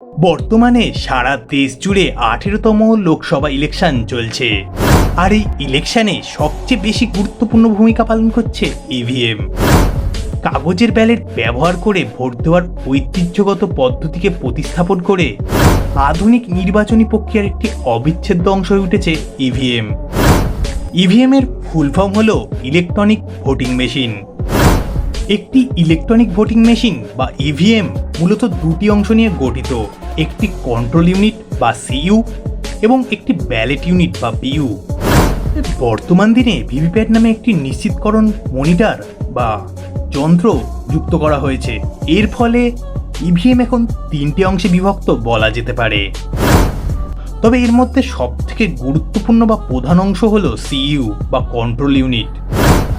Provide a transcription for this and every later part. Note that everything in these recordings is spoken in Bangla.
বর্তমানে সারা দেশ জুড়ে 18তম লোকসভা ইলেকশন চলছে। আর এই ইলেকশনে সবচেয়ে বেশি গুরুত্বপূর্ণ ভূমিকা পালন করছে ইভিএম। কাগজের ব্যালট ব্যবহার করে ভোট দেওয়ার ঐতিহ্যগত পদ্ধতিকে প্রতিস্থাপন করে আধুনিক নির্বাচনী প্রক্রিয়ার একটি অবিচ্ছেদ্য অংশ হয়ে উঠেছে ইভিএম। ইভিএম এর ফুল ফর্ম হলো ইলেকট্রনিক ভোটিং মেশিন। একটি ইলেকট্রনিক ভোটিং মেশিন বা ইভিএম মূলত দুটি অংশ নিয়ে গঠিত, একটি কন্ট্রোল ইউনিট বা সিইউ এবং একটি ব্যালেট ইউনিট বা বিইউ। বর্তমান দিনে ভিভিপ্যাট নামে একটি নিশ্চিতকরণ মনিটর বা যন্ত্র যুক্ত করা হয়েছে। এর ফলে ইভিএম এখন তিনটে অংশে বিভক্ত বলা যেতে পারে। তবে এর মধ্যে সবথেকে গুরুত্বপূর্ণ বা প্রধান অংশ হলো সিইউ বা কন্ট্রোল ইউনিট।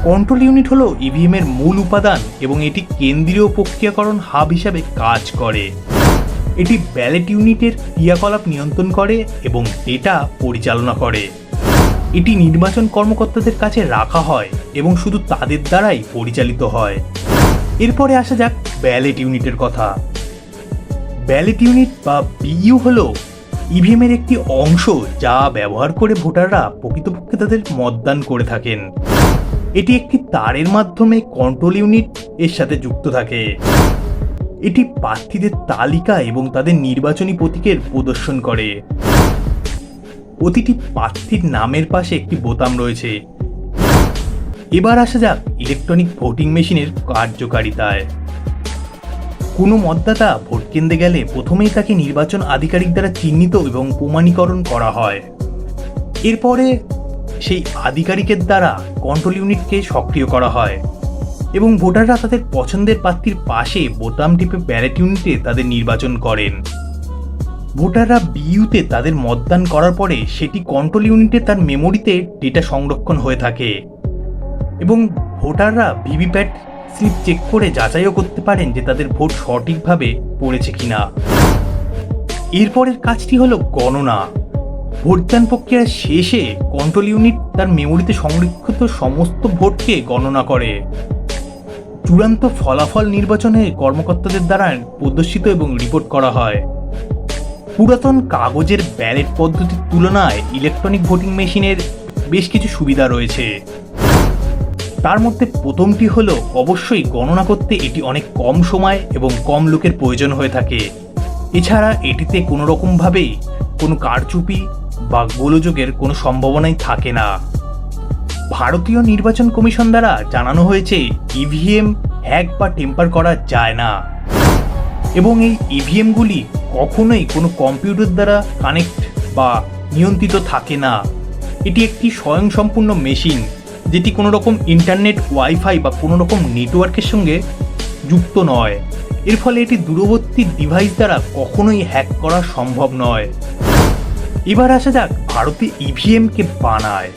কন্ট্রোল ইউনিট হলো ইভিএম এর মূল উপাদান এবং এটি কেন্দ্রীয় প্রক্রিয়াকরণ হাব হিসাবে কাজ করে। এটি ব্যালেট ইউনিটের ক্রিয়াকলাপ নিয়ন্ত্রণ করে এবং ডেটা পরিচালনা করে। এটি নির্বাচন কর্মকর্তাদের কাছে রাখা হয় এবং শুধু তাদের দ্বারাই পরিচালিত হয়। এরপরে আসা যাক ব্যালেট ইউনিটের কথা। ব্যালেট ইউনিট বা বিইউ হলো ইভিএম এর একটি অংশ যা ব্যবহার করে ভোটাররা প্রকৃতপক্ষে তাদের মতদান করে থাকেন। এটি একটি তারের মাধ্যমে কন্ট্রোল ইউনিট এর সাথে যুক্ত থাকে। এটি প্রার্থীদের তালিকা এবং তাদের নির্বাচনী প্রতীকের প্রদর্শন করে। প্রতিটি প্রার্থীর নামের পাশে একটি বোতাম রয়েছে। এবার আসা যাক ইলেকট্রনিক ভোটিং মেশিনের কার্যকারিতায়। কোনো মতদাতা ভোট কেন্দ্রে গেলে প্রথমেই তাকে নির্বাচন আধিকারিক দ্বারা চিহ্নিত এবং প্রমাণীকরণ করা হয়। এরপরে সেই আধিকারিকের দ্বারা কন্ট্রোল ইউনিটকে সক্রিয় করা হয় এবং ভোটাররা তাদের পছন্দের প্রার্থীর পাশে বোতাম টিপে ব্যালেট ইউনিটে তাদের নির্বাচন করেন। ভোটাররা বিইউতে তাদের মতদান করার পরে সেটি কন্ট্রোল ইউনিটে তার মেমোরিতে ডেটা সংরক্ষণ হয়ে থাকে এবং ভোটাররা ভিভিপ্যাট স্লিপ চেক করে যাচাইও করতে পারেন যে তাদের ভোট সঠিকভাবে পড়েছে কিনা। এরপরের কাজটি হলো গণনা। ভোটদান প্রক্রিয়ার শেষে কন্ট্রোল ইউনিট তার মেমোরিতে সংরক্ষিত সমস্ত ভোটকে গণনা করে। চূড়ান্ত ফলাফল নির্বাচনে কর্মকর্তাদের দ্বারা প্রদর্শিত এবং রিপোর্ট করা হয়। পুরাতন কাগজের ব্যালট পদ্ধতির তুলনায় ইলেকট্রনিক ভোটিং মেশিনের বেশ কিছু সুবিধা রয়েছে। তার মধ্যে প্রথমটি হলো অবশ্যই গণনা করতে এটি অনেক কম সময় এবং কম লোকের প্রয়োজন হয়ে থাকে। এছাড়া এটিতে কোনো রকমভাবেই কোনো কারচুপি বা গোলযোগের কোনো সম্ভাবনাই থাকে না। ভারতীয় নির্বাচন কমিশন দ্বারা জানানো হয়েছে ইভিএম হ্যাক বা টেম্পার করা যায় না এবং এই ইভিএমগুলি কখনোই কোনো কম্পিউটার দ্বারা কানেক্ট বা নিয়ন্ত্রিত থাকে না। এটি একটি স্বয়ংসম্পূর্ণ মেশিন যেটি কোনো রকম ইন্টারনেট, ওয়াইফাই বা কোনো রকম নেটওয়ার্কের সঙ্গে যুক্ত নয়। এর ফলে এটি দূরবর্তী ডিভাইস দ্বারা কখনোই হ্যাক করা সম্ভব নয়। এবার আসা যাক ভারতে ইভিএমকে বানায়।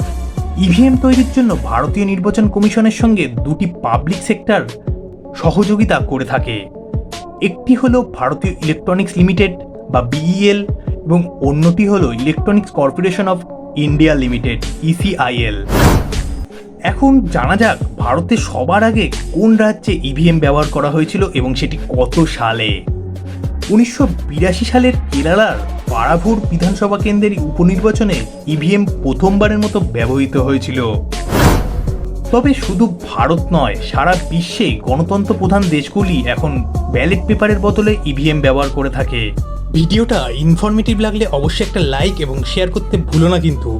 ইভিএম তৈরির জন্য ভারতীয় নির্বাচন কমিশনের সঙ্গে দুটি পাবলিক সেক্টর সহযোগিতা করে থাকে। একটি হলো ভারতীয় ইলেকট্রনিক্স লিমিটেড বা বিইএল এবং অন্যটি হলো Electronics Corporation of India Limited ECIL. এখন জানা যাক ভারতে সবার আগে কোন রাজ্যে ইভিএম ব্যবহার করা হয়েছিল এবং সেটি কত সালে। 1982 সালের কেরালার পারাভুর বিধানসভা কেন্দ্রের উপনির্বাচনে ইভিএম প্রথমবারের মতো ব্যবহৃত হয়েছিল। তবে শুধু ভারত নয়, সারা বিশ্বে গণতন্ত্র প্রধান দেশগুলি এখন ব্যালট পেপারের বদলে ইভিএম ব্যবহার করে থাকে। ভিডিওটা ইনফরমেটিভ লাগলে অবশ্যই একটা লাইক এবং শেয়ার করতে ভুলো না কিন্তু।